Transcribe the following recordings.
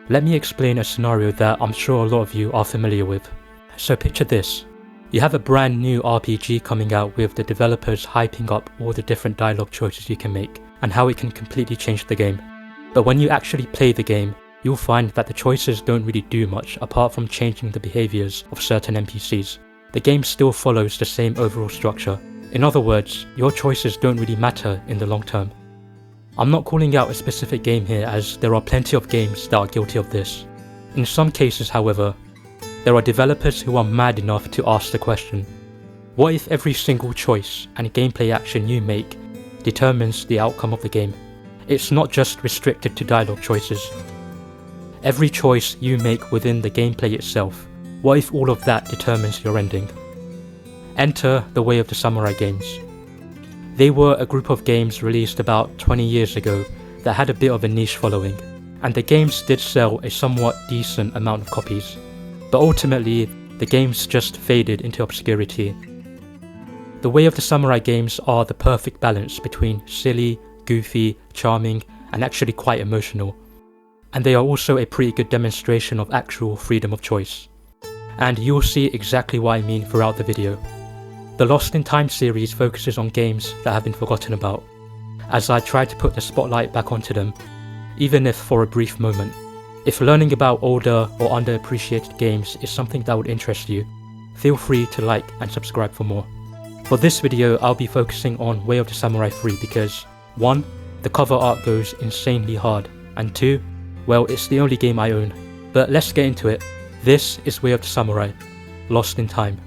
Let me explain a scenario that I'm sure a lot of you are familiar with. So picture this. You have a brand new RPG coming out with the developers hyping up all the different dialogue choices you can make and how it can completely change the game. But when you actually play the game, you'll find that the choices don't really do much apart from changing the behaviours of certain NPCs. The game still follows the same overall structure. In other words, your choices don't really matter in the long term. I'm not calling out a specific game here, as there are plenty of games that are guilty of this. In some cases, however, there are developers who are mad enough to ask the question, what if every single choice and gameplay action you make determines the outcome of the game? It's not just restricted to dialogue choices. Every choice you make within the gameplay itself, what if all of that determines your ending? Enter The Way of the Samurai games. They were a group of games released about 20 years ago that had a bit of a niche following, and the games did sell a somewhat decent amount of copies. But ultimately, the games just faded into obscurity. The Way of the Samurai games are the perfect balance between silly, goofy, charming, and actually quite emotional. And they are also a pretty good demonstration of actual freedom of choice. And you'll see exactly what I mean throughout the video. The Lost in Time series focuses on games that have been forgotten about, as I try to put the spotlight back onto them, even if for a brief moment. If learning about older or underappreciated games is something that would interest you, feel free to like and subscribe for more. For this video, I'll be focusing on Way of the Samurai 3 because 1. The cover art goes insanely hard, and 2. Well, it's the only game I own. But let's get into it. This is Way of the Samurai, Lost in Time.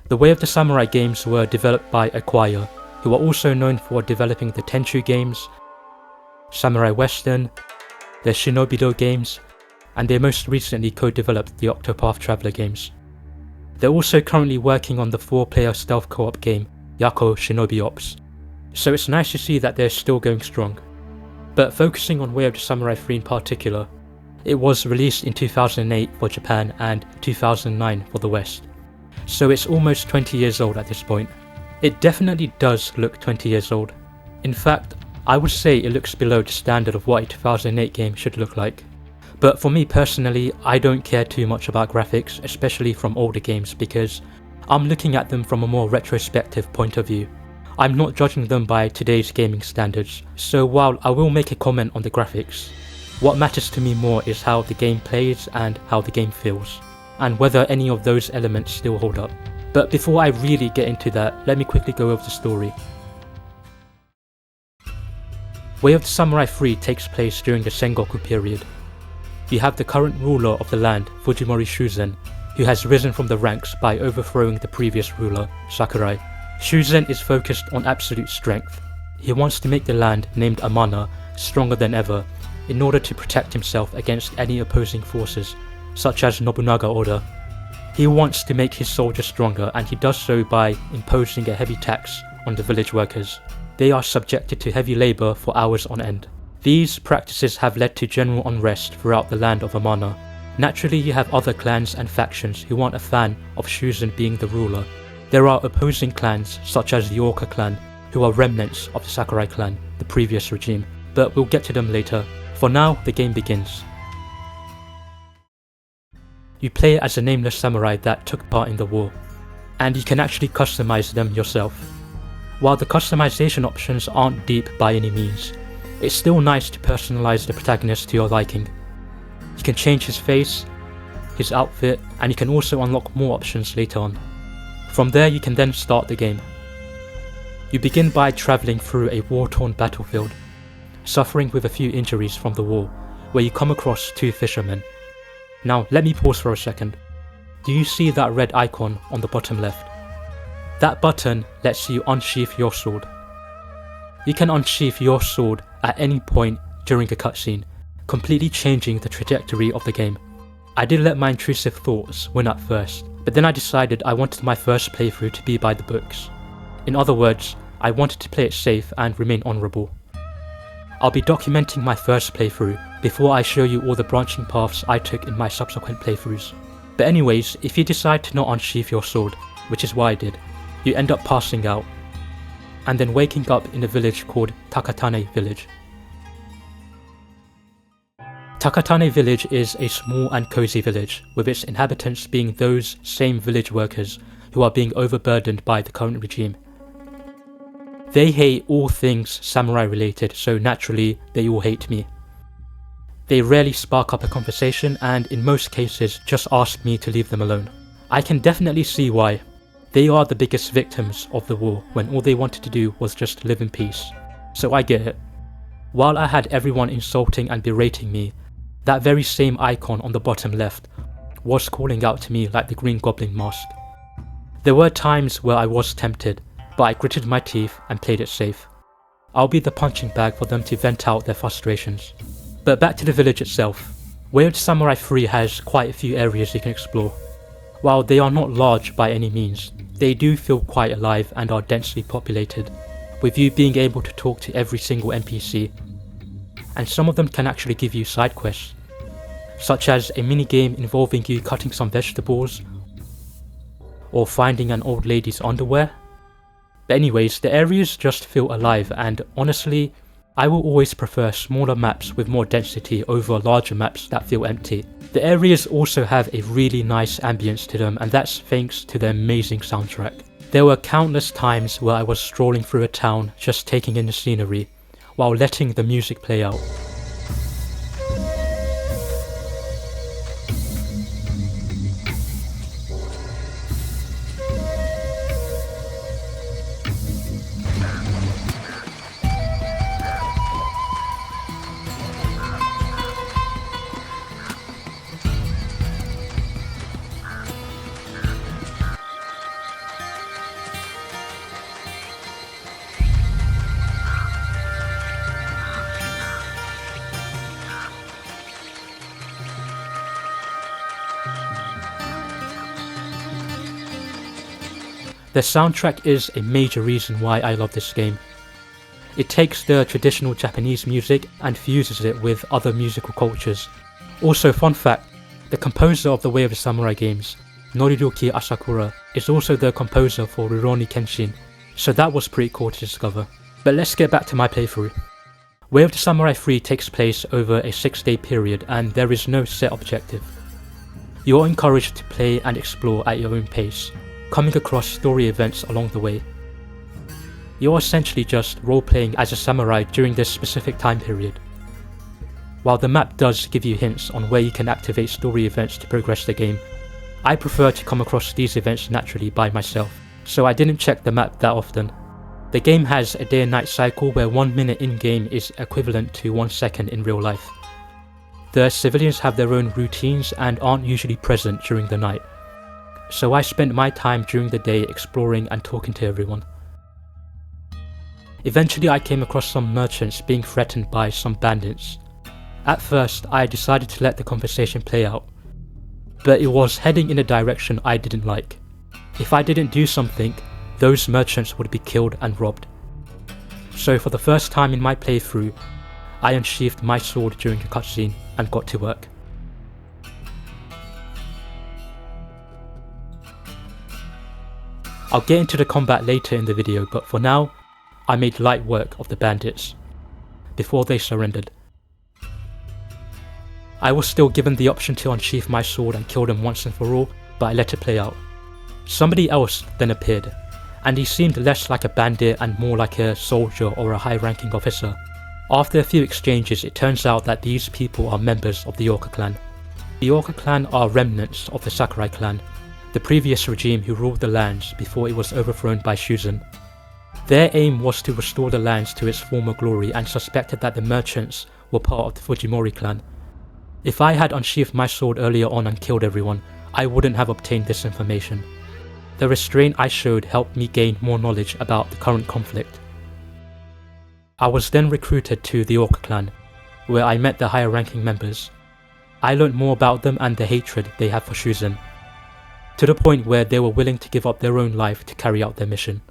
The Way of the Samurai games were developed by Acquire, who are also known for developing the Tenchu games, Samurai Western, the Shinobi-Do games, and they most recently co-developed the Octopath Traveler games. They're also currently working on the 4-player stealth co-op game Yako Shinobi Ops, so it's nice to see that they're still going strong. But focusing on Way of the Samurai 3 in particular, it was released in 2008 for Japan and 2009 for the West. So it's almost 20 years old at this point. It definitely does look 20 years old. In fact, I would say it looks below the standard of what a 2008 game should look like. But for me personally, I don't care too much about graphics, especially from older games, because I'm looking at them from a more retrospective point of view. I'm not judging them by today's gaming standards, so while I will make a comment on the graphics, what matters to me more is how the game plays and how the game feels, and whether any of those elements still hold up. But before I really get into that, let me quickly go over the story. Way of the Samurai 3 takes place during the Sengoku period. You have the current ruler of the land, Fujimori Shuzen, who has risen from the ranks by overthrowing the previous ruler, Sakurai. Shuzen is focused on absolute strength. He wants to make the land, named Amana, stronger than ever, in order to protect himself against any opposing forces, such as Nobunaga Oda. He wants to make his soldiers stronger, and he does so by imposing a heavy tax on the village workers. They are subjected to heavy labour for hours on end. These practices have led to general unrest throughout the land of Amana. Naturally, you have other clans and factions who aren't a fan of Shuzen being the ruler. There are opposing clans such as the Orca clan, who are remnants of the Sakurai clan, the previous regime, but we'll get to them later. For now, the game begins. You play as a nameless samurai that took part in the war, and you can actually customize them yourself. While the customization options aren't deep by any means, it's still nice to personalize the protagonist to your liking. You can change his face, his outfit, and you can also unlock more options later on. From there you can then start the game. You begin by travelling through a war-torn battlefield, suffering with a few injuries from the war, where you come across 2 fishermen. Now let me pause for a second. Do you see that red icon on the bottom left? That button lets you unsheath your sword. You can unsheath your sword at any point during a cutscene, completely changing the trajectory of the game. I did let my intrusive thoughts win at first, But then I decided I wanted my first playthrough to be by the books. In other words, I wanted to play it safe and remain honourable. I'll be documenting my first playthrough before I show you all the branching paths I took in my subsequent playthroughs. But anyways, if you decide to not unsheath your sword, which is what I did, you end up passing out, and then waking up in a village called Takatane Village. Takatane Village is a small and cozy village, with its inhabitants being those same village workers who are being overburdened by the current regime. They hate all things samurai related, so naturally they all hate me. They rarely spark up a conversation and in most cases just ask me to leave them alone. I can definitely see why. They are the biggest victims of the war when all they wanted to do was just live in peace. So I get it. While I had everyone insulting and berating me, that very same icon on the bottom left was calling out to me like the Green Goblin mask. There were times where I was tempted, but I gritted my teeth and played it safe. I'll be the punching bag for them to vent out their frustrations. But back to the village itself. Way of the Samurai 3 has quite a few areas you can explore. While they are not large by any means, they do feel quite alive and are densely populated, with you being able to talk to every single NPC. And some of them can actually give you side quests, such as a mini-game involving you cutting some vegetables, or finding an old lady's underwear. But anyways, the areas just feel alive, and honestly, I will always prefer smaller maps with more density over larger maps that feel empty. The areas also have a really nice ambience to them, and that's thanks to the amazing soundtrack. There were countless times where I was strolling through a town just taking in the scenery, while letting the music play out. The soundtrack is a major reason why I love this game. It takes the traditional Japanese music and fuses it with other musical cultures. Also, fun fact, the composer of the Way of the Samurai games, Noriroki Asakura, is also the composer for Rurouni Kenshin, so that was pretty cool to discover. But let's get back to my playthrough. Way of the Samurai 3 takes place over a 6-day period and there is no set objective. You're encouraged to play and explore at your own pace, coming across story events along the way. You're essentially just role-playing as a samurai during this specific time period. While the map does give you hints on where you can activate story events to progress the game, I prefer to come across these events naturally by myself, so I didn't check the map that often. The game has a day and night cycle where 1 minute in-game is equivalent to 1 second in real life. The civilians have their own routines and aren't usually present during the night. So I spent my time during the day exploring and talking to everyone. Eventually I came across some merchants being threatened by some bandits. At first I decided to let the conversation play out, but it was heading in a direction I didn't like. If I didn't do something, those merchants would be killed and robbed. So for the first time in my playthrough, I unsheathed my sword during a cutscene and got to work. I'll get into the combat later in the video, but for now, I made light work of the bandits, before they surrendered. I was still given the option to unsheath my sword and kill them once and for all, but I let it play out. Somebody else then appeared, and he seemed less like a bandit and more like a soldier or a high-ranking officer. After a few exchanges, it turns out that these people are members of the Orca clan. The Orca clan are remnants of the Sakurai clan, the previous regime who ruled the lands before it was overthrown by Shuzen. Their aim was to restore the lands to its former glory and suspected that the merchants were part of the Fujimori clan. If I had unsheathed my sword earlier on and killed everyone, I wouldn't have obtained this information. The restraint I showed helped me gain more knowledge about the current conflict. I was then recruited to the Orca clan, where I met the higher ranking members. I learned more about them and the hatred they have for Shuzen. to the point where they were willing to give up their own life to carry out their mission.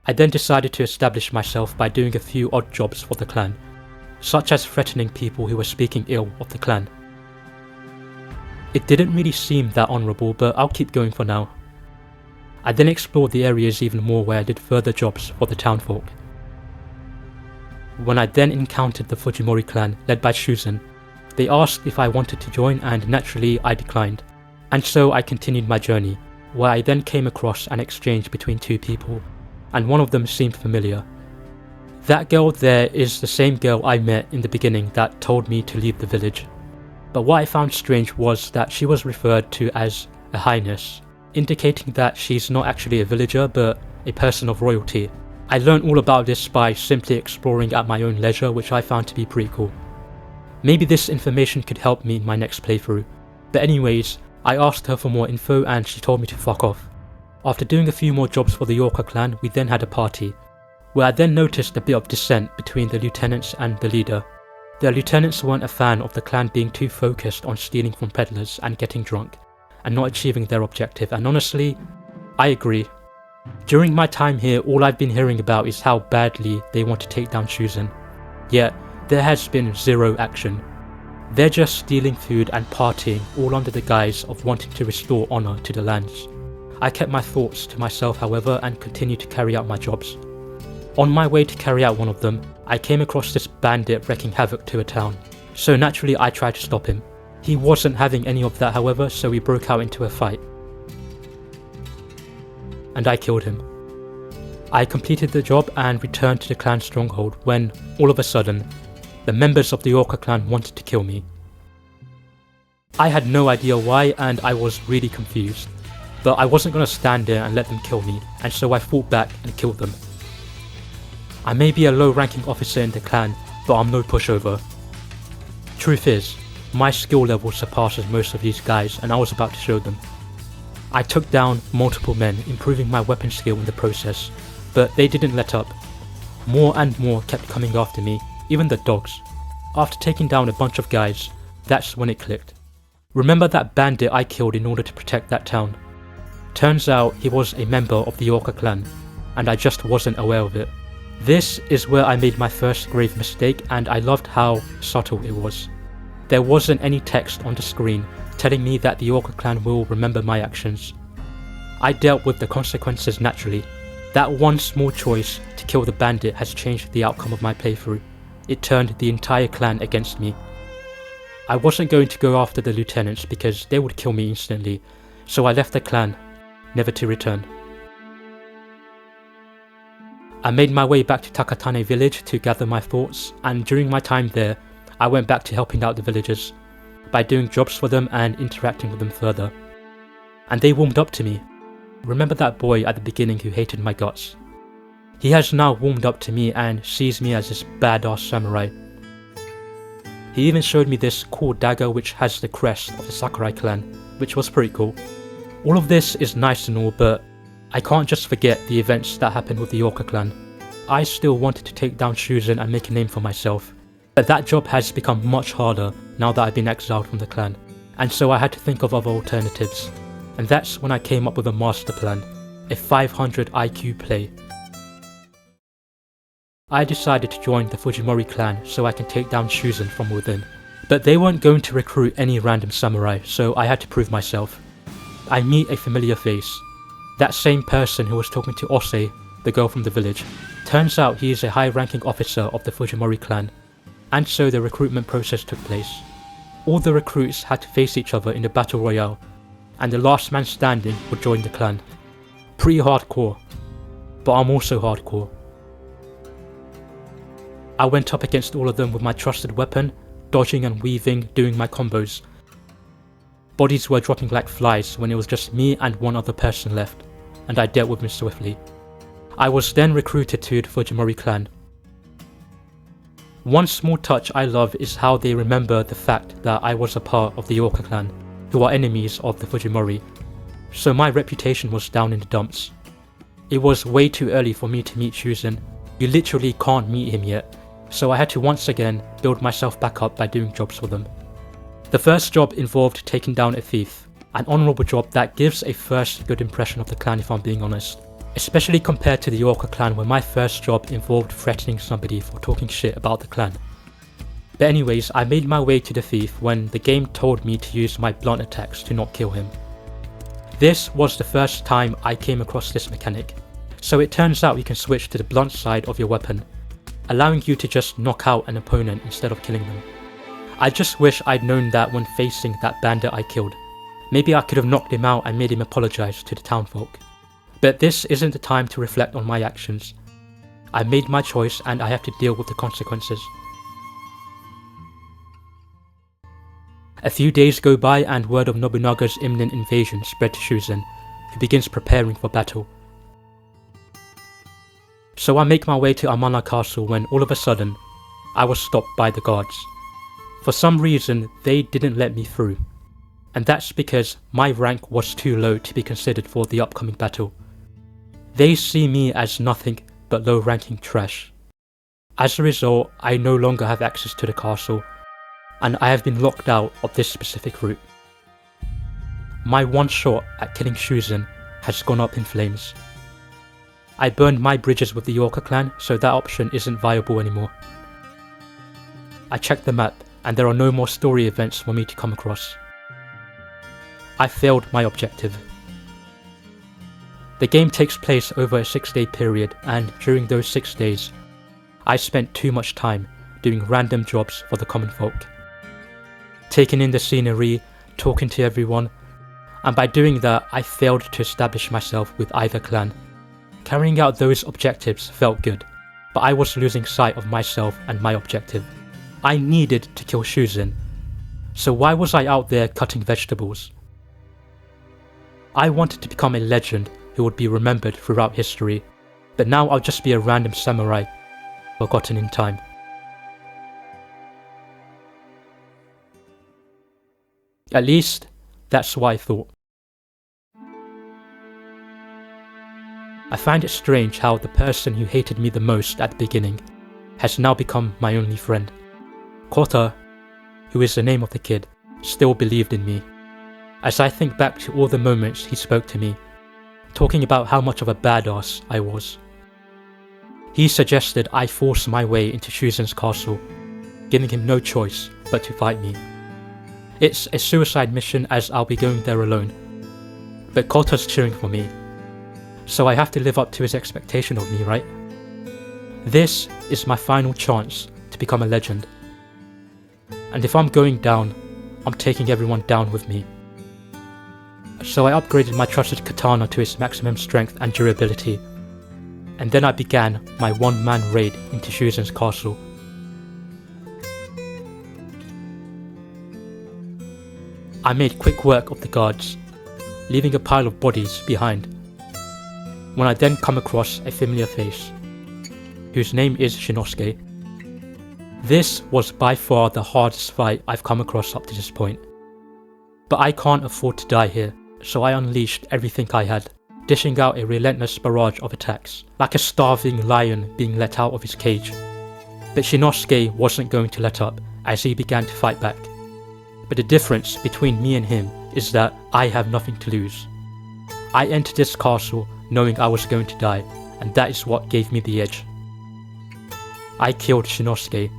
I then decided to establish myself by doing a few odd jobs for the clan, such as threatening people who were speaking ill of the clan. It didn't really seem that honourable, but I'll keep going for now. I then explored the areas even more where I did further jobs for the townfolk. When I then encountered the Fujimori clan led by Shuzen, they asked if I wanted to join, and naturally I declined. And so I continued my journey, where I then came across an exchange between two people, and one of them seemed familiar. That girl there is the same girl I met in the beginning that told me to leave the village. But what I found strange was that she was referred to as a highness, indicating that she's not actually a villager but a person of royalty. I learned all about this by simply exploring at my own leisure, which I found to be pretty cool. Maybe this information could help me in my next playthrough, but anyways, I asked her for more info and she told me to fuck off. After doing a few more jobs for the Yorker clan, we then had a party, where I then noticed a bit of dissent between the lieutenants and the leader. The lieutenants weren't a fan of the clan being too focused on stealing from peddlers and getting drunk, and not achieving their objective, and honestly, I agree. During my time here, all I've been hearing about is how badly they want to take down Shuzen. Yet, there has been zero action. They're just stealing food and partying, all under the guise of wanting to restore honour to the lands. I kept my thoughts to myself, however, and continued to carry out my jobs. On my way to carry out one of them, I came across this bandit wreaking havoc to a town, so naturally I tried to stop him. He wasn't having any of that, however, so we broke out into a fight. And I killed him. I completed the job and returned to the clan stronghold when, all of a sudden, the members of the Yorker clan wanted to kill me. I had no idea why and I was really confused, but I wasn't going to stand there and let them kill me, and so I fought back and killed them. I may be a low-ranking officer in the clan, but I'm no pushover. Truth is, my skill level surpasses most of these guys and I was about to show them. I took down multiple men, improving my weapon skill in the process, but they didn't let up. More and more kept coming after me, even the dogs. After taking down a bunch of guys, that's when it clicked. Remember that bandit I killed in order to protect that town? Turns out he was a member of the Yorker clan, and I just wasn't aware of it. This is where I made my first grave mistake, and I loved how subtle it was. There wasn't any text on the screen telling me that the Yorker clan will remember my actions. I dealt with the consequences naturally. That one small choice to kill the bandit has changed the outcome of my playthrough. It turned the entire clan against me. I wasn't going to go after the lieutenants because they would kill me instantly, so I left the clan, never to return. I made my way back to Takatane village to gather my thoughts, and during my time there, I went back to helping out the villagers, by doing jobs for them and interacting with them further. And they warmed up to me. Remember that boy at the beginning who hated my guts? He has now warmed up to me and sees me as this badass samurai. He even showed me this cool dagger which has the crest of the Sakurai clan, which was pretty cool. All of this is nice and all, but I can't just forget the events that happened with the Yorker clan. I still wanted to take down Shuzen and make a name for myself, but that job has become much harder now that I've been exiled from the clan, and so I had to think of other alternatives. And that's when I came up with a master plan, a 500 IQ play. I decided to join the Fujimori clan so I can take down Shuzen from within. But they weren't going to recruit any random samurai, so I had to prove myself. I meet a familiar face. That same person who was talking to Ose, the girl from the village. Turns out he is a high-ranking officer of the Fujimori clan, and so the recruitment process took place. All the recruits had to face each other in the battle royale, and the last man standing would join the clan. Pretty hardcore, but I'm also hardcore. I went up against all of them with my trusted weapon, dodging and weaving, doing my combos. Bodies were dropping like flies when it was just me and one other person left, and I dealt with them swiftly. I was then recruited to the Fujimori clan. One small touch I love is how they remember the fact that I was a part of the Yorker clan, who are enemies of the Fujimori, so my reputation was down in the dumps. It was way too early for me to meet Shuzen. You literally can't meet him yet, so I had to once again build myself back up by doing jobs for them. The first job involved taking down a thief. An honourable job that gives a first good impression of the clan if I'm being honest. Especially compared to the Yorker clan where my first job involved threatening somebody for talking shit about the clan. But anyways, I made my way to the thief when the game told me to use my blunt attacks to not kill him. This was the first time I came across this mechanic. So it turns out you can switch to the blunt side of your weapon, allowing you to just knock out an opponent instead of killing them. I just wish I'd known that when facing that bandit I killed. Maybe I could have knocked him out and made him apologise to the townfolk. But this isn't the time to reflect on my actions. I made my choice and I have to deal with the consequences. A few days go by and word of Nobunaga's imminent invasion spread to Shuzen, who begins preparing for battle. So I make my way to Amana Castle when all of a sudden, I was stopped by the guards. For some reason, they didn't let me through. And that's because my rank was too low to be considered for the upcoming battle. They see me as nothing but low-ranking trash. As a result, I no longer have access to the castle, and I have been locked out of this specific route. My one shot at killing Shuzen has gone up in flames. I burned my bridges with the Yorker clan, so that option isn't viable anymore. I checked the map, and there are no more story events for me to come across. I failed my objective. The game takes place over a 6-day period, and during those 6 days, I spent too much time doing random jobs for the common folk. Taking in the scenery, talking to everyone, and by doing that I failed to establish myself with either clan. Carrying out those objectives felt good, but I was losing sight of myself and my objective. I needed to kill Shuzen, so why was I out there cutting vegetables? I wanted to become a legend who would be remembered throughout history, but now I'll just be a random samurai, forgotten in time. At least, that's what I thought. I find it strange how the person who hated me the most at the beginning has now become my only friend. Kota, who is the name of the kid, still believed in me. As I think back to all the moments he spoke to me, talking about how much of a badass I was. He suggested I force my way into Shuzen's castle, giving him no choice but to fight me. It's a suicide mission as I'll be going there alone, but Kota's cheering for me, so I have to live up to his expectation of me, right? This is my final chance to become a legend. And if I'm going down, I'm taking everyone down with me. So I upgraded my trusted katana to its maximum strength and durability, and then I began my one-man raid into Shuzen's castle. I made quick work of the guards, leaving a pile of bodies behind, when I then come across a familiar face, whose name is Shinosuke. This was by far the hardest fight I've come across up to this point. But I can't afford to die here, so I unleashed everything I had, dishing out a relentless barrage of attacks, like a starving lion being let out of his cage. But Shinosuke wasn't going to let up, as he began to fight back. But the difference between me and him is that I have nothing to lose. I entered this castle knowing I was going to die, and that is what gave me the edge. I killed Shinosuke,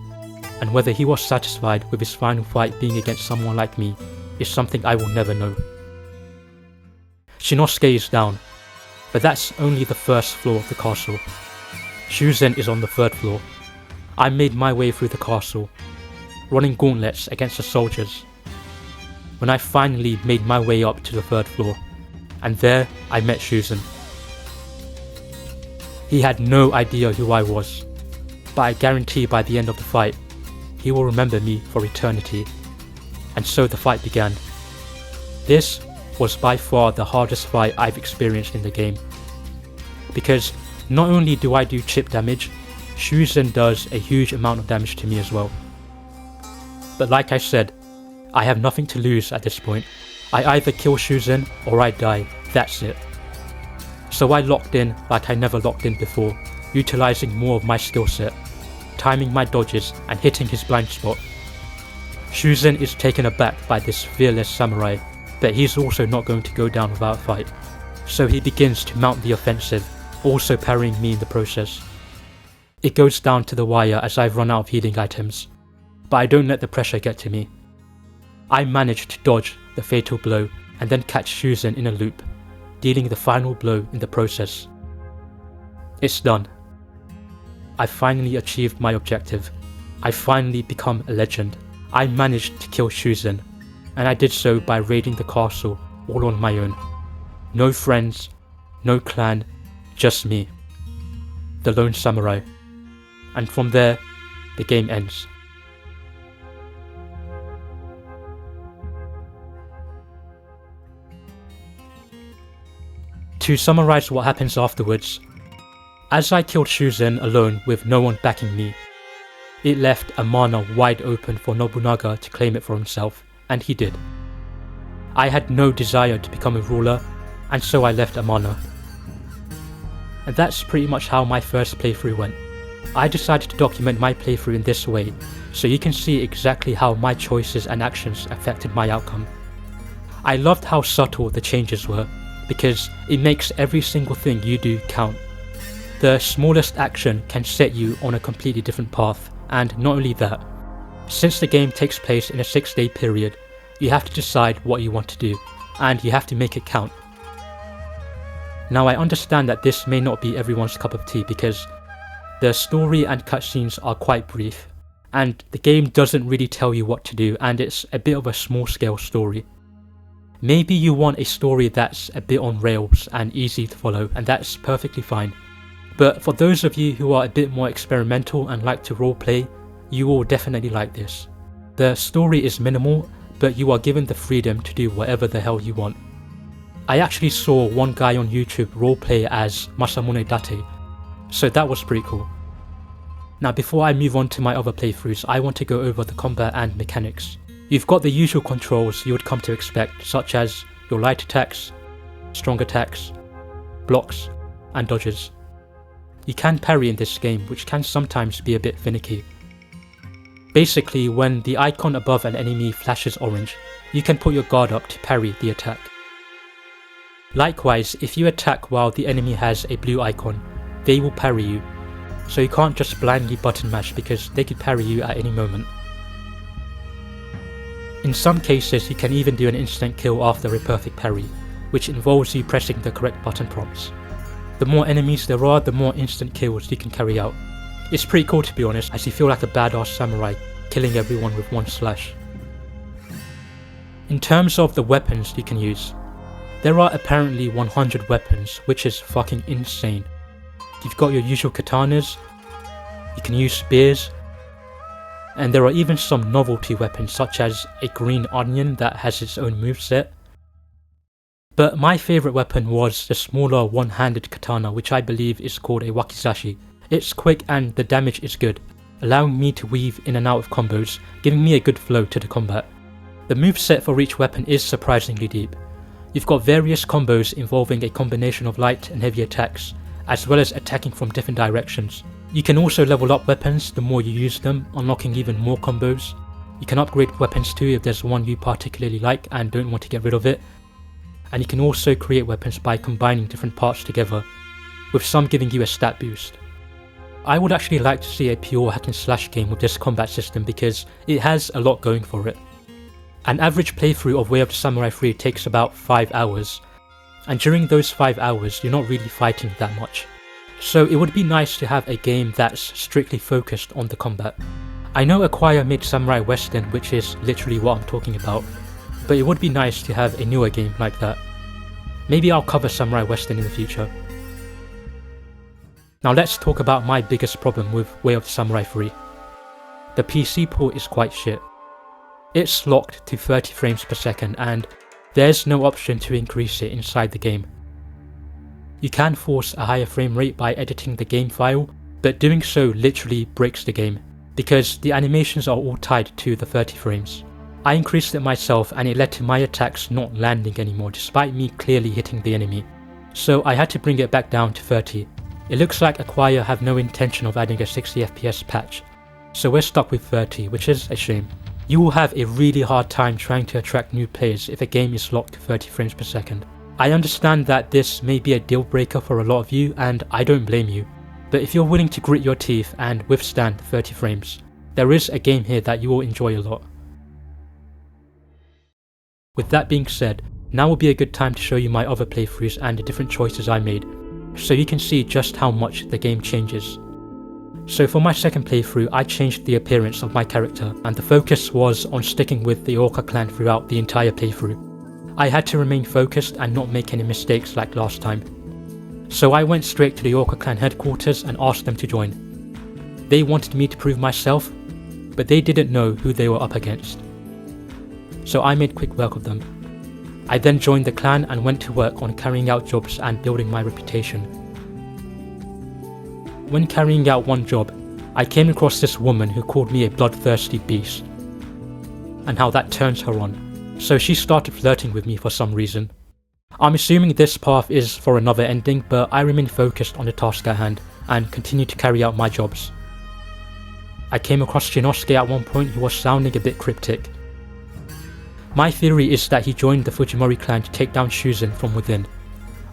and whether he was satisfied with his final fight being against someone like me is something I will never know. Shinosuke is down, but that's only the first floor of the castle. Shuzen is on the 3rd floor. I made my way through the castle, running gauntlets against the soldiers, when I finally made my way up to the 3rd floor, and there I met Shuzen. He had no idea who I was, but I guarantee by the end of the fight, he will remember me for eternity. And so the fight began. This was by far the hardest fight I've experienced in the game, because not only do I do chip damage, Shuzen does a huge amount of damage to me as well. But like I said, I have nothing to lose at this point. I either kill Shuzen or I die, that's it. So I locked in like I never locked in before, utilising more of my skill set, timing my dodges and hitting his blind spot. Shuzen is taken aback by this fearless samurai, but he's also not going to go down without a fight. So he begins to mount the offensive, also parrying me in the process. It goes down to the wire as I've run out of healing items, but I don't let the pressure get to me. I manage to dodge the fatal blow and then catch Shuzen in a loop, dealing the final blow in the process. It's done. I finally achieved my objective. I finally become a legend. I managed to kill Shuzen, and I did so by raiding the castle all on my own. No friends, no clan, just me, the lone samurai. And from there, the game ends. To summarize what happens afterwards, as I killed Shuzen alone with no one backing me, it left a mana wide open for Nobunaga to claim it for himself, and he did. I had no desire to become a ruler, and so I left Amana. And that's pretty much how my first playthrough went. I decided to document my playthrough in this way, so you can see exactly how my choices and actions affected my outcome. I loved how subtle the changes were, because it makes every single thing you do count. The smallest action can set you on a completely different path, and not only that, since the game takes place in a 6-day period, you have to decide what you want to do, and you have to make it count. Now I understand that this may not be everyone's cup of tea because the story and cutscenes are quite brief, and the game doesn't really tell you what to do, and it's a bit of a small scale story. Maybe you want a story that's a bit on rails and easy to follow, and that's perfectly fine. But for those of you who are a bit more experimental and like to roleplay, you will definitely like this. The story is minimal, but you are given the freedom to do whatever the hell you want. I actually saw one guy on YouTube roleplay as Masamune Date, so that was pretty cool. Now before I move on to my other playthroughs, I want to go over the combat and mechanics. You've got the usual controls you would come to expect, such as your light attacks, strong attacks, blocks, and dodges. You can parry in this game, which can sometimes be a bit finicky. Basically, when the icon above an enemy flashes orange, you can put your guard up to parry the attack. Likewise, if you attack while the enemy has a blue icon, they will parry you, so you can't just blindly button mash because they could parry you at any moment. In some cases, you can even do an instant kill after a perfect parry, which involves you pressing the correct button prompts. The more enemies there are, the more instant kills you can carry out. It's pretty cool to be honest, as you feel like a badass samurai, killing everyone with one slash. In terms of the weapons you can use, there are apparently 100 weapons, which is fucking insane. You've got your usual katanas, you can use spears, and there are even some novelty weapons such as a green onion that has its own moveset. But my favourite weapon was the smaller one-handed katana, which I believe is called a wakizashi. It's quick and the damage is good, allowing me to weave in and out of combos, giving me a good flow to the combat. The moveset for each weapon is surprisingly deep. You've got various combos involving a combination of light and heavy attacks, as well as attacking from different directions. You can also level up weapons the more you use them, unlocking even more combos. You can upgrade weapons too if there's one you particularly like and don't want to get rid of it. And you can also create weapons by combining different parts together, with some giving you a stat boost. I would actually like to see a pure hack and slash game with this combat system because it has a lot going for it. An average playthrough of Way of the Samurai 3 takes about 5 hours, and during those 5 hours you're not really fighting that much. So it would be nice to have a game that's strictly focused on the combat. I know Acquire made Samurai Western, which is literally what I'm talking about, but it would be nice to have a newer game like that. Maybe I'll cover Samurai Western in the future. Now let's talk about my biggest problem with Way of the Samurai 3. The PC port is quite shit. It's locked to 30 frames per second and there's no option to increase it inside the game. You can force a higher frame rate by editing the game file, but doing so literally breaks the game, because the animations are all tied to the 30 frames. I increased it myself and it led to my attacks not landing anymore despite me clearly hitting the enemy, so I had to bring it back down to 30. It looks like Acquire have no intention of adding a 60 FPS patch, so we're stuck with 30, which is a shame. You will have a really hard time trying to attract new players if a game is locked to 30 frames per second. I understand that this may be a deal breaker for a lot of you, and I don't blame you, but if you're willing to grit your teeth and withstand 30 frames, there is a game here that you will enjoy a lot. With that being said, now will be a good time to show you my other playthroughs and the different choices I made, so you can see just how much the game changes. So for my second playthrough, I changed the appearance of my character, and the focus was on sticking with the Orca clan throughout the entire playthrough. I had to remain focused and not make any mistakes like last time. So I went straight to the Orca clan headquarters and asked them to join. They wanted me to prove myself, but they didn't know who they were up against. So I made quick work of them. I then joined the clan and went to work on carrying out jobs and building my reputation. When carrying out one job, I came across this woman who called me a bloodthirsty beast, and how that turns her on. So she started flirting with me for some reason. I'm assuming this path is for another ending, but I remain focused on the task at hand and continue to carry out my jobs. I came across Shinosuke at one point who was sounding a bit cryptic. My theory is that he joined the Fujimori clan to take down Shuzin from within,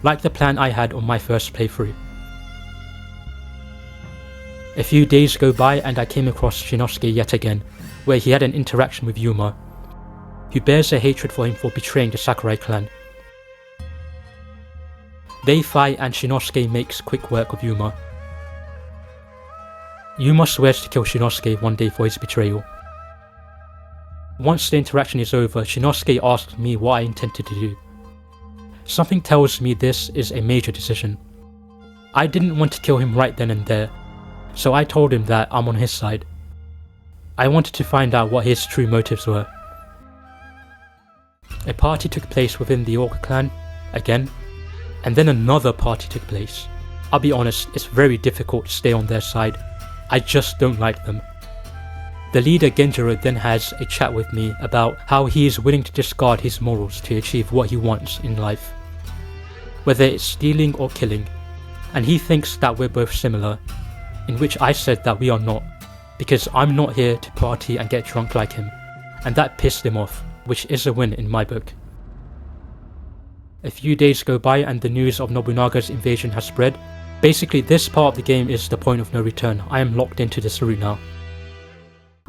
like the plan I had on my first playthrough. A few days go by and I came across Shinosuke yet again, where he had an interaction with Yuma, who bears a hatred for him for betraying the Sakurai clan. They fight and Shinosuke makes quick work of Yuma. Yuma swears to kill Shinosuke one day for his betrayal. Once the interaction is over, Shinosuke asks me what I intended to do. Something tells me this is a major decision. I didn't want to kill him right then and there, so I told him that I'm on his side. I wanted to find out what his true motives were. A party took place within the Orca clan, again, and then another party took place. I'll be honest, it's very difficult to stay on their side. I just don't like them. The leader Genjiro then has a chat with me about how he is willing to discard his morals to achieve what he wants in life, whether it's stealing or killing, and he thinks that we're both similar, in which I said that we are not, because I'm not here to party and get drunk like him, and that pissed him off, which is a win in my book. A few days go by and the news of Nobunaga's invasion has spread. Basically, this part of the game is the point of no return. I am locked into this route now.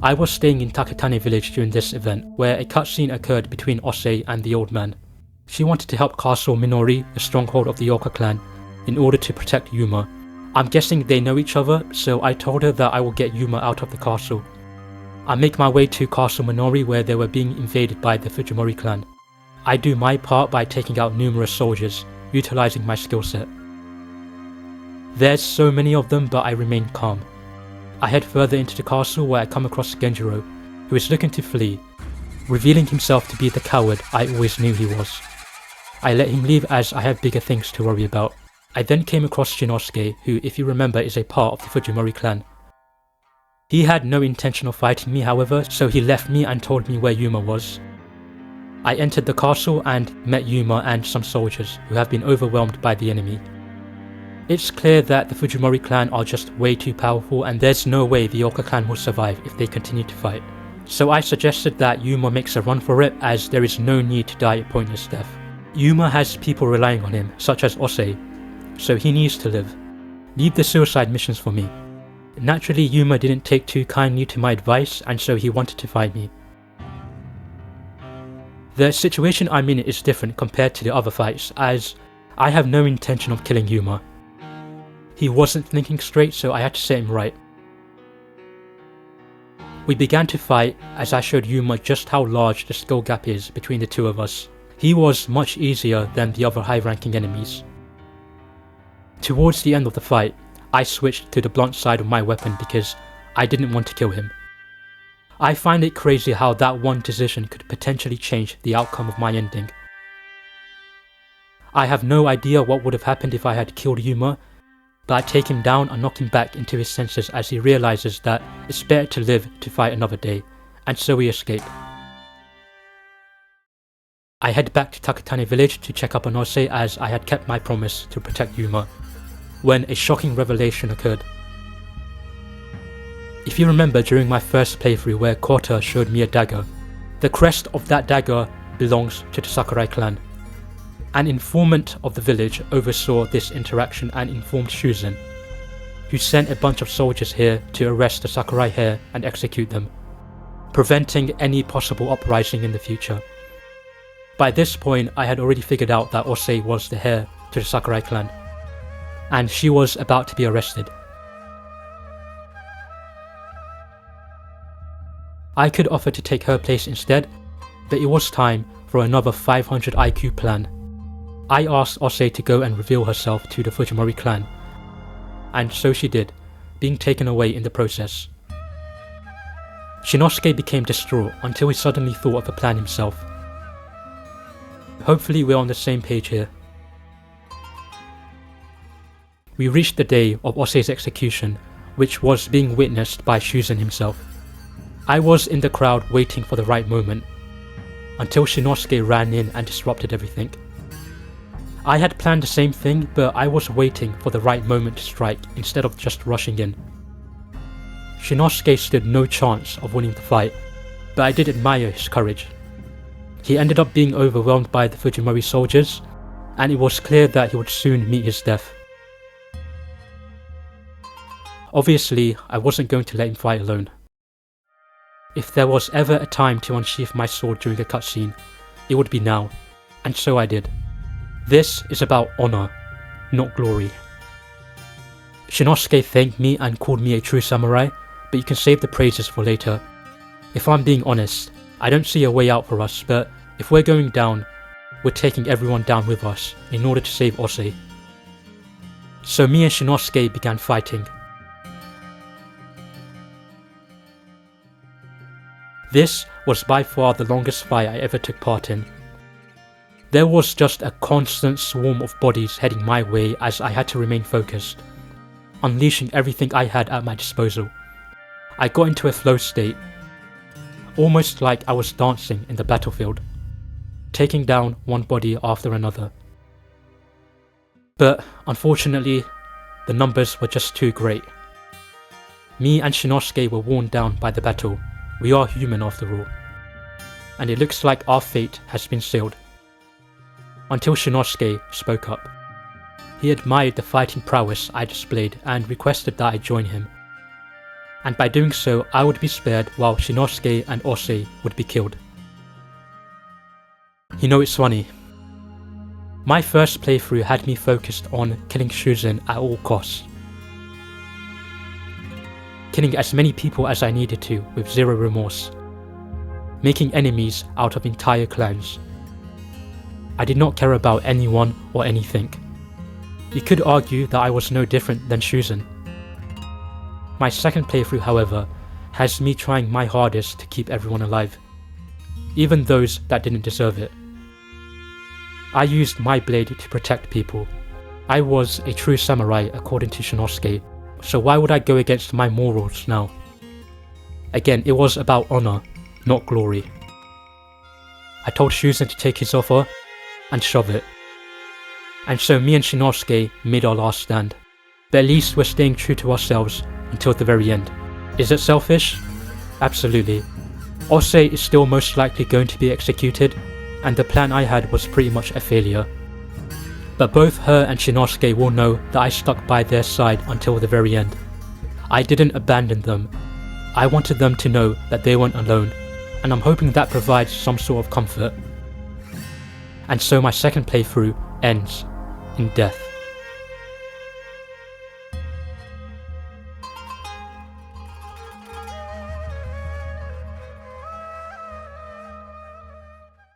I was staying in Takatane village during this event, where a cutscene occurred between Ose and the old man. She wanted to help Castle Minori, the stronghold of the Orca clan, in order to protect Yuma. I'm guessing they know each other, so I told her that I will get Yuma out of the castle. I make my way to Castle Minori where they were being invaded by the Fujimori clan. I do my part by taking out numerous soldiers, utilizing my skill set. There's so many of them, but I remain calm. I head further into the castle where I come across Genjiro, who is looking to flee, revealing himself to be the coward I always knew he was. I let him leave as I have bigger things to worry about. I then came across Shinosuke, who, if you remember, is a part of the Fujimori clan. He had no intention of fighting me, however, so he left me and told me where Yuma was. I entered the castle and met Yuma and some soldiers who have been overwhelmed by the enemy. It's clear that the Fujimori clan are just way too powerful and there's no way the Orca clan will survive if they continue to fight. So I suggested that Yuma makes a run for it as there is no need to die a pointless death. Yuma has people relying on him, such as Ose, so he needs to live. Leave the suicide missions for me. Naturally, Yuma didn't take too kindly to my advice and so he wanted to fight me. The situation I'm in is different compared to the other fights, as I have no intention of killing Yuma. He wasn't thinking straight, so I had to set him right. We began to fight as I showed Yuma just how large the skill gap is between the two of us. He was much easier than the other high-ranking enemies. Towards the end of the fight, I switched to the blunt side of my weapon because I didn't want to kill him. I find it crazy how that one decision could potentially change the outcome of my ending. I have no idea what would have happened if I had killed Yuma, but I take him down and knock him back into his senses as he realizes that it's better to live to fight another day, and so we escape. I head back to Takatane village to check up on Ose as I had kept my promise to protect Yuma, when a shocking revelation occurred. If you remember during my first playthrough where Kota showed me a dagger, the crest of that dagger belongs to the Sakurai clan. An informant of the village oversaw this interaction and informed Shuzen, who sent a bunch of soldiers here to arrest the Sakurai heir and execute them, preventing any possible uprising in the future. By this point, I had already figured out that Ose was the heir to the Sakurai clan, and she was about to be arrested. I could offer to take her place instead, but it was time for another 500 IQ plan. I asked Ose to go and reveal herself to the Fujimori clan, and so she did, being taken away in the process. Shinosuke became distraught until he suddenly thought of a plan himself. Hopefully we're on the same page here. We reached the day of Ose's execution, which was being witnessed by Shuzen himself. I was in the crowd waiting for the right moment, until Shinosuke ran in and disrupted everything. I had planned the same thing, but I was waiting for the right moment to strike instead of just rushing in. Shinosuke stood no chance of winning the fight, but I did admire his courage. He ended up being overwhelmed by the Fujimori soldiers, and it was clear that he would soon meet his death. Obviously, I wasn't going to let him fight alone. If there was ever a time to unsheath my sword during a cutscene, it would be now, and so I did. This is about honor, not glory. Shinosuke thanked me and called me a true samurai, but you can save the praises for later. If I'm being honest, I don't see a way out for us, but if we're going down, we're taking everyone down with us in order to save Ose. So me and Shinosuke began fighting. This was by far the longest fight I ever took part in. There was just a constant swarm of bodies heading my way as I had to remain focused, unleashing everything I had at my disposal. I got into a flow state, almost like I was dancing in the battlefield, taking down one body after another. But unfortunately, the numbers were just too great. Me and Shinosuke were worn down by the battle. We are human after all. And it looks like our fate has been sealed. Until Shinosuke spoke up. He admired the fighting prowess I displayed and requested that I join him. And by doing so, I would be spared while Shinosuke and Ose would be killed. You know, it's funny. My first playthrough had me focused on killing Shuzen at all costs. Killing as many people as I needed to with zero remorse. Making enemies out of entire clans. I did not care about anyone or anything. You could argue that I was no different than Shuzen. My second playthrough, however, has me trying my hardest to keep everyone alive, even those that didn't deserve it. I used my blade to protect people. I was a true samurai according to Shinosuke, so why would I go against my morals now? Again, it was about honor, not glory. I told Shuzen to take his offer and shove it. And so me and Shinosuke made our last stand. But at least we're staying true to ourselves until the very end. Is it selfish? Absolutely. Ose is still most likely going to be executed, and the plan I had was pretty much a failure. But both her and Shinosuke will know that I stuck by their side until the very end. I didn't abandon them. I wanted them to know that they weren't alone, and I'm hoping that provides some sort of comfort. And so my second playthrough ends in death.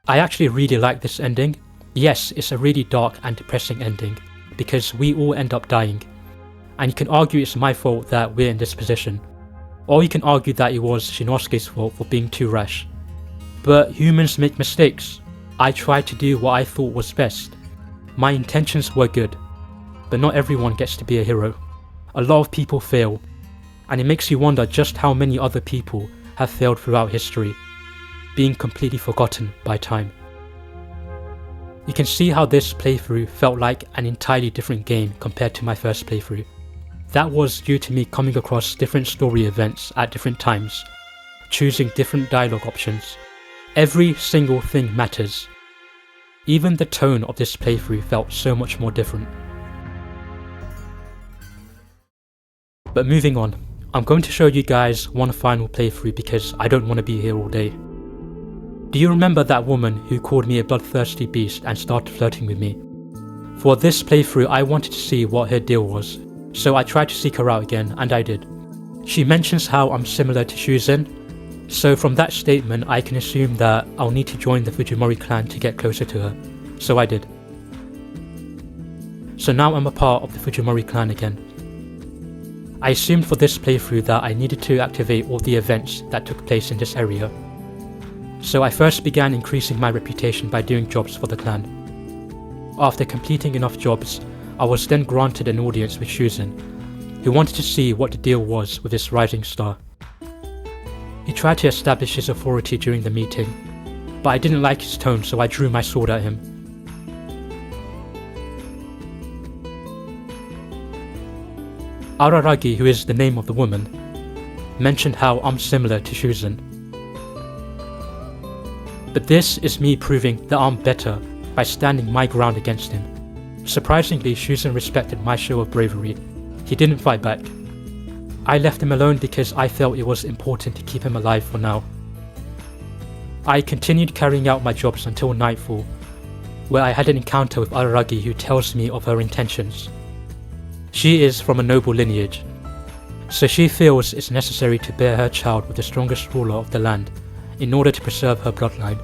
I actually really like this ending. Yes, it's a really dark and depressing ending, because we all end up dying. And you can argue it's my fault that we're in this position. Or you can argue that it was Shinosuke's fault for being too rash. But humans make mistakes. I tried to do what I thought was best. My intentions were good, but not everyone gets to be a hero. A lot of people fail, and it makes you wonder just how many other people have failed throughout history, being completely forgotten by time. You can see how this playthrough felt like an entirely different game compared to my first playthrough. That was due to me coming across different story events at different times, choosing different dialogue options. Every single thing matters. Even the tone of this playthrough felt so much more different. But moving on, I'm going to show you guys one final playthrough because I don't want to be here all day. Do you remember that woman who called me a bloodthirsty beast and started flirting with me? For this playthrough I wanted to see what her deal was, so I tried to seek her out again, and I did. She mentions how I'm similar to Shuzin, so from that statement I can assume that I'll need to join the Fujimori clan to get closer to her, so I did. So now I'm a part of the Fujimori clan again. I assumed for this playthrough that I needed to activate all the events that took place in this area. So I first began increasing my reputation by doing jobs for the clan. After completing enough jobs, I was then granted an audience with Shuzin, who wanted to see what the deal was with this rising star. He tried to establish his authority during the meeting, but I didn't like his tone, so I drew my sword at him. Araragi, who is the name of the woman, mentioned how I'm similar to Shuzin. But this is me proving that I'm better by standing my ground against him. Surprisingly, Shuzin respected my show of bravery. He didn't fight back. I left him alone because I felt it was important to keep him alive for now. I continued carrying out my jobs until nightfall, where I had an encounter with Araragi, who tells me of her intentions. She is from a noble lineage, so she feels it's necessary to bear her child with the strongest ruler of the land in order to preserve her bloodline.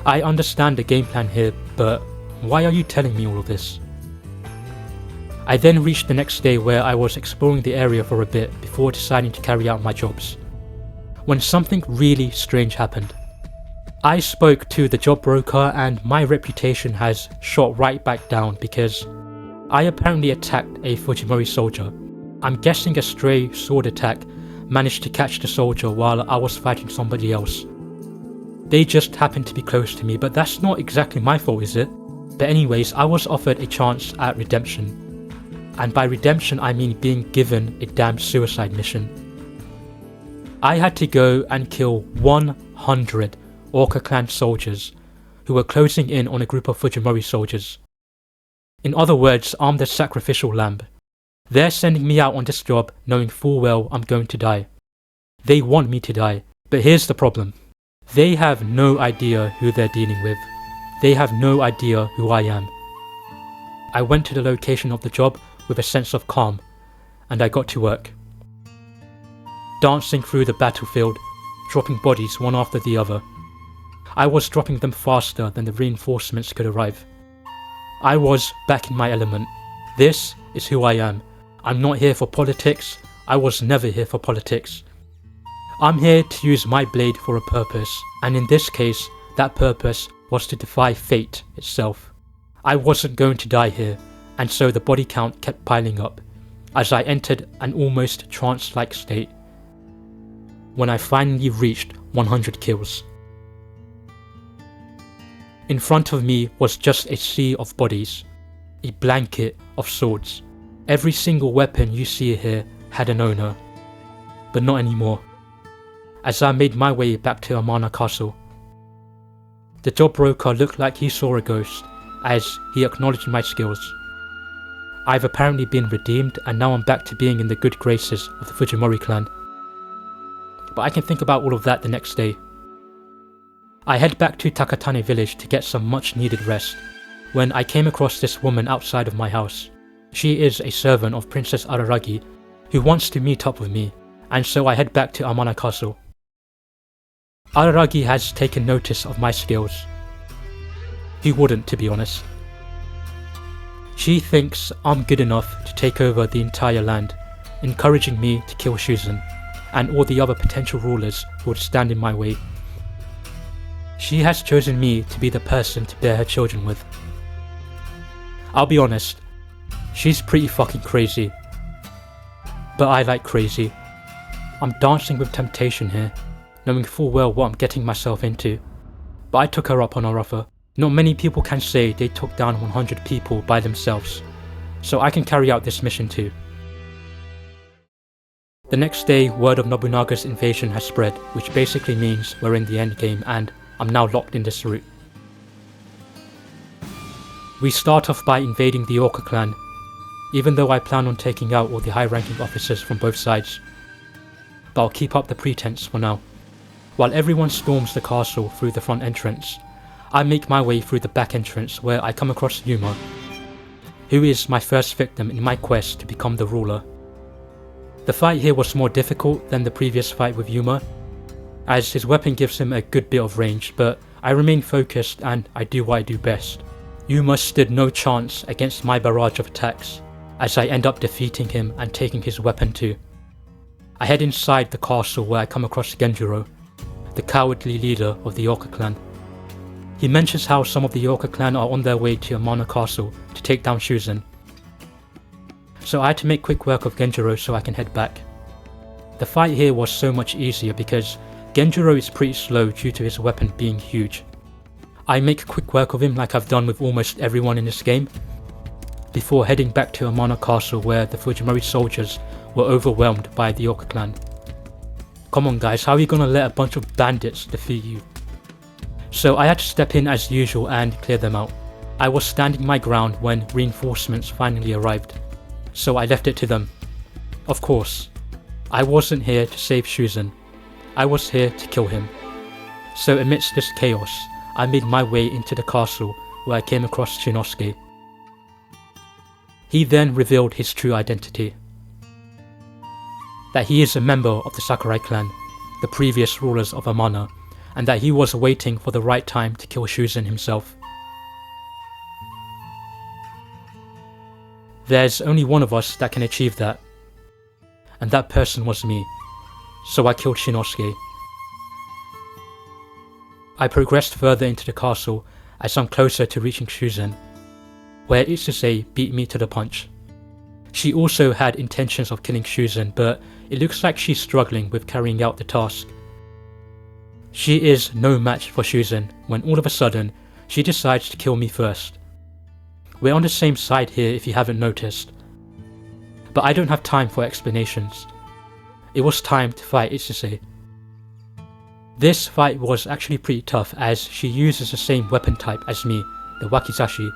I understand the game plan here, but why are you telling me all of this? I then reached the next day, where I was exploring the area for a bit before deciding to carry out my jobs, when something really strange happened. I spoke to the job broker and my reputation has shot right back down because I apparently attacked a Fujimori soldier. I'm guessing a stray sword attack managed to catch the soldier while I was fighting somebody else. They just happened to be close to me, but that's not exactly my fault, is it? But anyways, I was offered a chance at redemption. And by redemption I mean being given a damn suicide mission. I had to go and kill 100 Orca clan soldiers who were closing in on a group of Fujimori soldiers. In other words, I'm the sacrificial lamb. They're sending me out on this job knowing full well I'm going to die. They want me to die, but here's the problem. They have no idea who they're dealing with. They have no idea who I am. I went to the location of the job with a sense of calm, and I got to work. Dancing through the battlefield, dropping bodies one after the other. I was dropping them faster than the reinforcements could arrive. I was back in my element. This is who I am. I'm not here for politics. I was never here for politics. I'm here to use my blade for a purpose, and in this case, that purpose was to defy fate itself. I wasn't going to die here, and so the body count kept piling up as I entered an almost trance-like state when I finally reached 100 kills. In front of me was just a sea of bodies, a blanket of swords. Every single weapon you see here had an owner, but not anymore. As I made my way back to Amana Castle, the job broker looked like he saw a ghost as he acknowledged my skills. I've apparently been redeemed, and now I'm back to being in the good graces of the Fujimori clan. But I can think about all of that the next day. I head back to Takatane village to get some much needed rest, when I came across this woman outside of my house. She is a servant of Princess Araragi, who wants to meet up with me, and so I head back to Amana Castle. Araragi has taken notice of my skills. He wouldn't, to be honest. She thinks I'm good enough to take over the entire land, encouraging me to kill Shuzin and all the other potential rulers who would stand in my way. She has chosen me to be the person to bear her children with. I'll be honest, she's pretty fucking crazy. But I like crazy. I'm dancing with temptation here, knowing full well what I'm getting myself into. But I took her up on her offer. Not many people can say they took down 100 people by themselves, so I can carry out this mission too. The next day, word of Nobunaga's invasion has spread, which basically means we're in the endgame and I'm now locked in this route. We start off by invading the Orca clan, even though I plan on taking out all the high-ranking officers from both sides. But I'll keep up the pretense for now. While everyone storms the castle through the front entrance, I make my way through the back entrance where I come across Yuma, who is my first victim in my quest to become the ruler. The fight here was more difficult than the previous fight with Yuma, as his weapon gives him a good bit of range, but I remain focused and I do what I do best. Yuma stood no chance against my barrage of attacks, as I end up defeating him and taking his weapon too. I head inside the castle where I come across Genjuro, the cowardly leader of the Orca clan. He mentions how some of the Orca clan are on their way to Amana Castle to take down Shuzen. So I had to make quick work of Genjuro so I can head back. The fight here was so much easier because Genjuro is pretty slow due to his weapon being huge. I make quick work of him like I've done with almost everyone in this game, before heading back to Amana Castle where the Fujimori soldiers were overwhelmed by the Orca clan. Come on guys, how are you gonna let a bunch of bandits defeat you? So I had to step in as usual and clear them out. I was standing my ground when reinforcements finally arrived, so I left it to them. Of course, I wasn't here to save Shuzen, I was here to kill him. So amidst this chaos, I made my way into the castle where I came across Shinosuke. He then revealed his true identity. That he is a member of the Sakurai clan, the previous rulers of Amana, and that he was waiting for the right time to kill Shuzen himself. There's only one of us that can achieve that, and that person was me, so I killed Shinosuke. I progressed further into the castle as I'm closer to reaching Shuzen, where Itsuse beat me to the punch. She also had intentions of killing Shuzen, but it looks like she's struggling with carrying out the task. She is no match for Shuzen when all of a sudden she decides to kill me first. We're on the same side here if you haven't noticed. But I don't have time for explanations. It was time to fight Itsuse. This fight was actually pretty tough as she uses the same weapon type as me, the Wakizashi.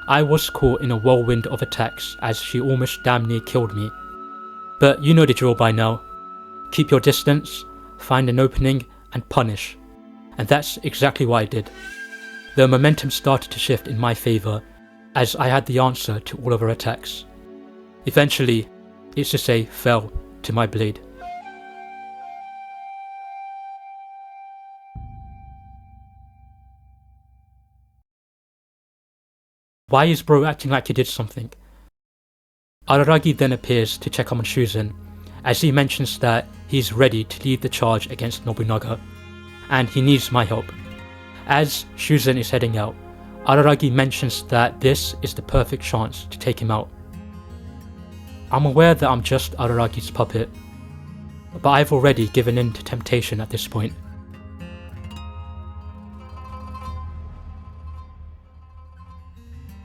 I was caught in a whirlwind of attacks as she almost damn near killed me. But you know the drill by now. Keep your distance, find an opening and punish. And that's exactly what I did. The momentum started to shift in my favour as I had the answer to all of her attacks. Eventually, Itsuse fell to my blade. Why is bro acting like he did something? Araragi then appears to check on Shuzen, as he mentions that he's ready to lead the charge against Nobunaga, and he needs my help. As Shuzen is heading out, Araragi mentions that this is the perfect chance to take him out. I'm aware that I'm just Araragi's puppet, but I've already given in to temptation at this point.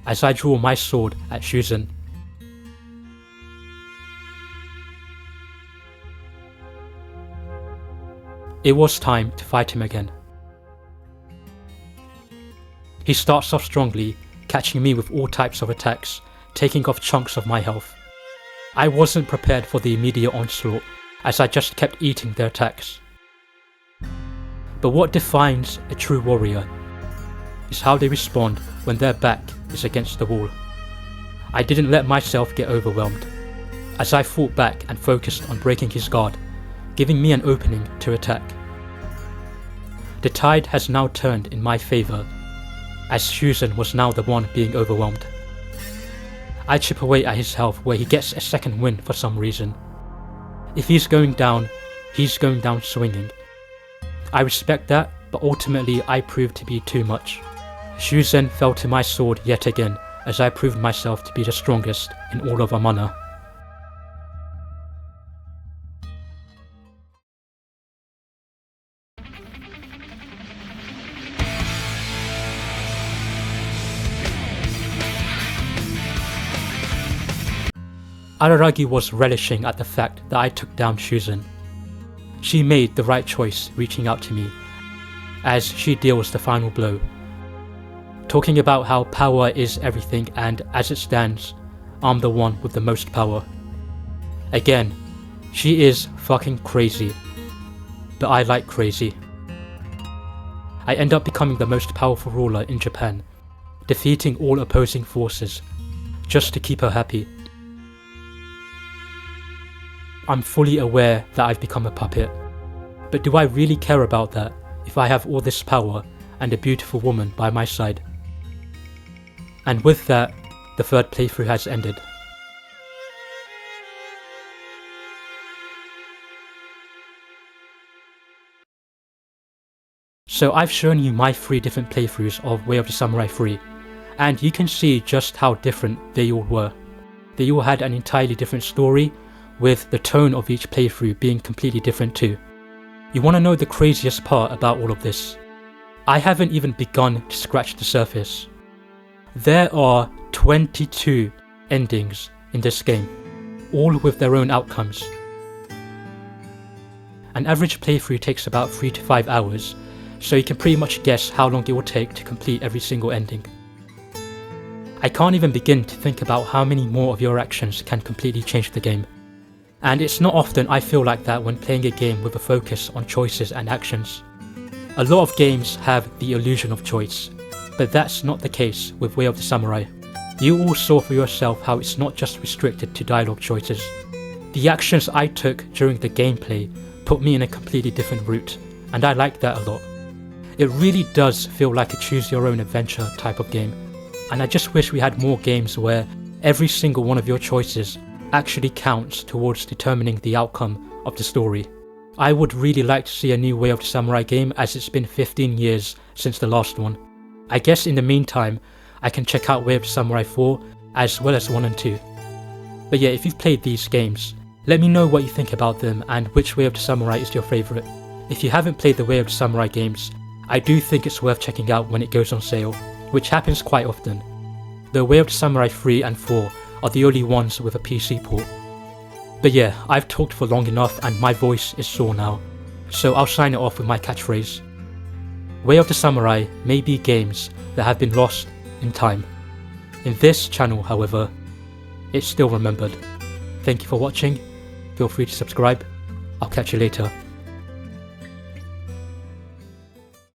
As I draw my sword at Shuzen. It was time to fight him again. He starts off strongly, catching me with all types of attacks, taking off chunks of my health. I wasn't prepared for the immediate onslaught, as I just kept eating their attacks. But what defines a true warrior is how they respond when their back is against the wall. I didn't let myself get overwhelmed, as I fought back and focused on breaking his guard, giving me an opening to attack. The tide has now turned in my favour, as Shuzen was now the one being overwhelmed. I chip away at his health where he gets a second win for some reason. If he's going down, he's going down swinging. I respect that, but ultimately I proved to be too much. Shuzen fell to my sword yet again, as I proved myself to be the strongest in all of Amana. Araragi was relishing at the fact that I took down Shuzen. She made the right choice reaching out to me, as she deals the final blow, talking about how power is everything and as it stands, I'm the one with the most power. Again, she is fucking crazy, but I like crazy. I end up becoming the most powerful ruler in Japan, defeating all opposing forces, just to keep her happy. I'm fully aware that I've become a puppet, but do I really care about that if I have all this power and a beautiful woman by my side? And with that, the third playthrough has ended. So I've shown you my 3 different playthroughs of Way of the Samurai 3, and you can see just how different they all were. They all had an entirely different story, with the tone of each playthrough being completely different too. You want to know the craziest part about all of this? I haven't even begun to scratch the surface. There are 22 endings in this game, all with their own outcomes. An average playthrough takes about 3 to 5 hours, so you can pretty much guess how long it will take to complete every single ending. I can't even begin to think about how many more of your actions can completely change the game. And it's not often I feel like that when playing a game with a focus on choices and actions. A lot of games have the illusion of choice, but that's not the case with Way of the Samurai. You all saw for yourself how it's not just restricted to dialogue choices. The actions I took during the gameplay put me in a completely different route, and I like that a lot. It really does feel like a choose your own adventure type of game, and I just wish we had more games where every single one of your choices actually counts towards determining the outcome of the story. I would really like to see a new Way of the Samurai game, as it's been 15 years since the last one. I guess in the meantime, I can check out Way of the Samurai 4 as well as 1 and 2. But yeah, if you've played these games, let me know what you think about them and which Way of the Samurai is your favourite. If you haven't played the Way of the Samurai games, I do think it's worth checking out when it goes on sale, which happens quite often. The Way of the Samurai 3 and 4 are the only ones with a PC port. But yeah, I've talked for long enough and my voice is sore now, so I'll sign it off with my catchphrase. Way of the Samurai may be games that have been lost in time. In this channel, however, it's still remembered. Thank you for watching, feel free to subscribe, I'll catch you later.